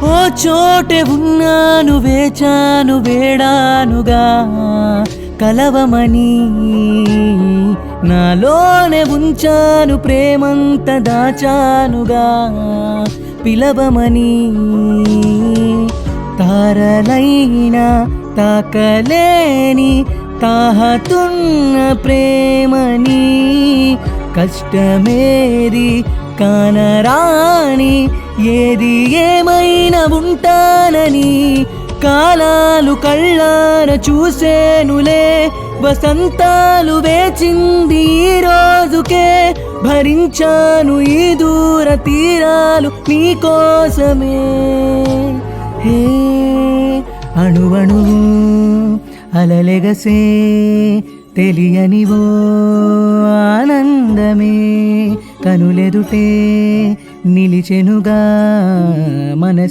ఓ చోటే ఉన్నాను వేచాను వేడానుగా కలవమని నాలోనే ఉంచాను ప్రేమంత దాచానుగా పిలవమని తారలైనా తాకలేని తాహతున్న ప్రేమని కష్టమేది కానరాని ఏది ఏమైనా ఉంటానని కాలాలు కళ్ళార చూసేనులే వసంతాలు వేచింది ఈ రోజుకే భరించాను ఈ దూర తీరాలు నీకోసమే హే అణువణువు అలలెగసే తెలియనివో ఆనందమే కనులెదుటే నిలిచెనుగా మనసే